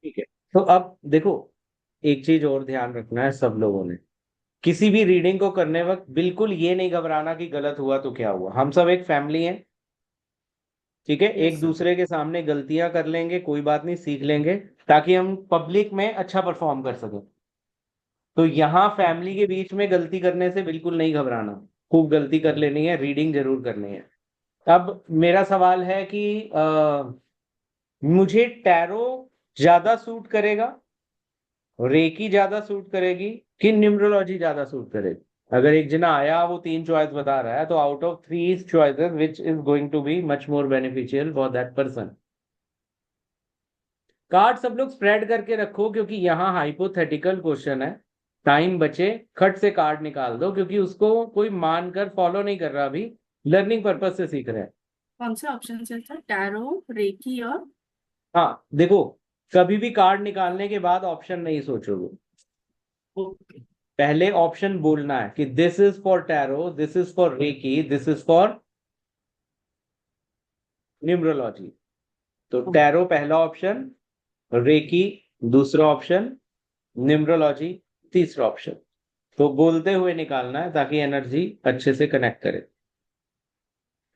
ठीक है। तो अब देखो, एक चीज और ध्यान रखना है सब लोगों ने, किसी भी रीडिंग को करने वक्त बिल्कुल ये नहीं घबराना कि गलत हुआ तो क्या हुआ। हम सब एक फैमिली हैं, ठीक है, यस एक सर। दूसरे के सामने गलतियां कर लेंगे, कोई बात नहीं, सीख लेंगे, ताकि हम पब्लिक में अच्छा परफॉर्म कर सकें। तो यहाँ फैमिली के बीच में गलती करने से बिल्कुल नहीं घबराना। खूब गलती कर लेनी है, रीडिंग जरूर करनी है। अब मेरा सवाल है कि मुझे टैरो ज्यादा सूट करेगा, रेकी ज्यादा सूट करेगी, कि न्यूमरोलॉजी ज्यादा सूट करेगी? अगर एक जना आया वो तीन चॉइस बता रहा है, तो out of three choices which is going to be much more beneficial for that person? Card सब लोग स्प्रेड करके रखो, क्योंकि यहाँ हाइपोथेटिकल क्वेश्चन है। टाइम बचे, खट से कार्ड निकाल दो, क्योंकि उसको कोई मानकर फॉलो नहीं कर रहा अभी, लर्निंग पर्पज से सीख रहे हैं। कौन से ऑप्शन है सर? टैरो, रेकी और हाँ देखो, कभी भी कार्ड निकालने के बाद ऑप्शन नहीं सोचोगे, ओके। पहले ऑप्शन बोलना है कि this is for tarot, this is for reiki, this is for numerology. तो टैरो पहला ऑप्शन, रेकी दूसरा ऑप्शन, न्यूमरोलॉजी तीसरा ऑप्शन। तो बोलते हुए निकालना है ताकि एनर्जी अच्छे से कनेक्ट करे।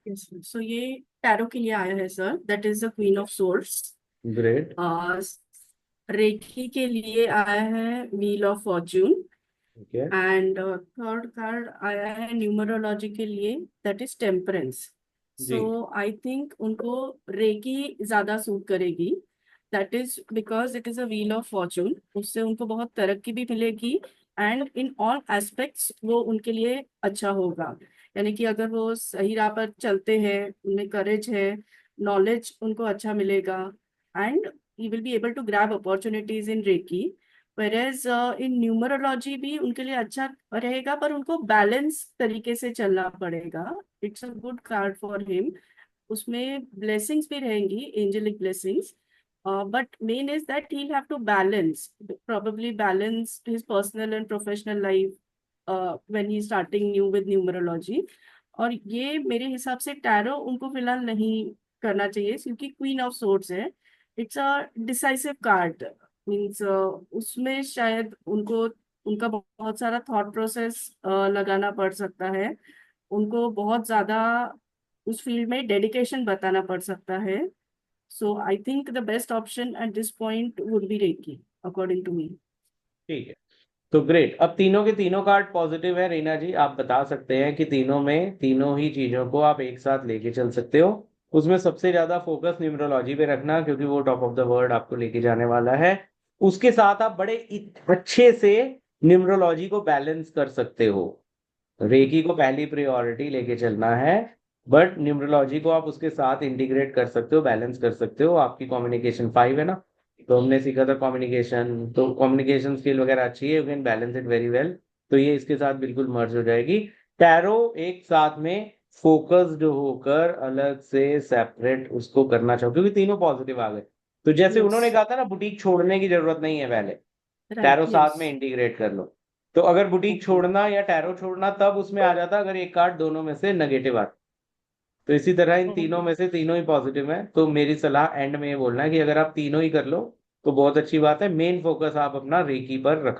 यस सो ये टैरो के लिए आया है sir, that is the queen of swords. Great. Reiki के लिए आया है व्हील ऑफ फॉर्च्यून। ठीक है। एंड थर्ड कार्ड आया है न्यूमरोलॉजी के लिए, दैट इज टेम्परेंस। जी। सो आई थिंक उनको रेकी ज्यादा सूट करेगी। That is because it is a wheel of fortune, उससे उनको बहुत तरक्की भी मिलेगी। एंड इन ऑल एस्पेक्ट्स वो उनके लिए अच्छा होगा। यानी कि अगर वो सही राह पर चलते हैं, उनमें करेज है, नॉलेज उनको अच्छा मिलेगा, and you will be able to grab opportunities in reiki. Whereas in numerology भी उनके लिए अच्छा रहेगा, पर उनको बैलेंस तरीके से चलना पड़ेगा। It's a good card for him. उसमें ब्लेसिंग्स भी रहेंगी, angelic blessings, but main is that he have to balance, probably balance his personal and professional life when he starting new with numerology। और ये मेरे हिसाब से टैरो उनको फिलहाल नहीं करना चाहिए, क्योंकि क्वीन ऑफ सोर्ड्स है। It's a decisive card, means उसमें शायद उनको उनका बहुत सारा थॉट प्रोसेस लगाना पड़ सकता है। उनको बहुत ज्यादा उस फील्ड में डेडिकेशन बताना पड़ सकता है। So I think the best option at this point would be reiki, according to me. ठीक है। तो ग्रेट, अब तीनों के तीनों कार्ड पॉजिटिव है रीना जी। आप बता सकते हैं कि तीनों में तीनों ही चीजों को आप एक साथ लेके चल सकते हो। उसमें सबसे ज्यादा फोकस न्यूमरोलॉजी पे रखना, क्योंकि वो टॉप ऑफ द वर्ल्ड आपको लेके जाने वाला है। उसके साथ आप बड़े अच्छे से न्यूमरोलॉजी को बैलेंस कर सकते हो। रेकी को पहली प्रायोरिटी लेके चलना है, बट न्यूमरोलॉजी को आप उसके साथ इंटीग्रेट कर सकते हो, बैलेंस कर सकते हो। आपकी कम्युनिकेशन 5 है ना, तो हमने सीखा था कम्युनिकेशन, तो कम्युनिकेशन स्किल वगैरह अच्छी है, you can balance it very well. तो ये इसके साथ बिल्कुल मर्ज हो जाएगी। टैरो एक साथ में फोकस्ड होकर अलग से सेपरेट उसको करना चाहो, क्योंकि तीनों पॉजिटिव आ गए। तो जैसे यस। उन्होंने कहा था ना, बुटीक छोड़ने की जरूरत नहीं है पहले, टैरो राइट। यस। साथ में इंटीग्रेट कर लो। तो अगर बुटीक ओके। छोड़ना या टैरो छोड़ना तब उसमें आ जाता, अगर एक कार्ड दोनों में से नेगेटिव आता। तो इसी तरह इन तीनों ओके। में से तीनों ही पॉजिटिव है, तो मेरी सलाह एंड में ये बोलना है कि अगर आप तीनों ही कर लो तो बहुत अच्छी बात है। मेन फोकस आप अपना रेकी पर रखना।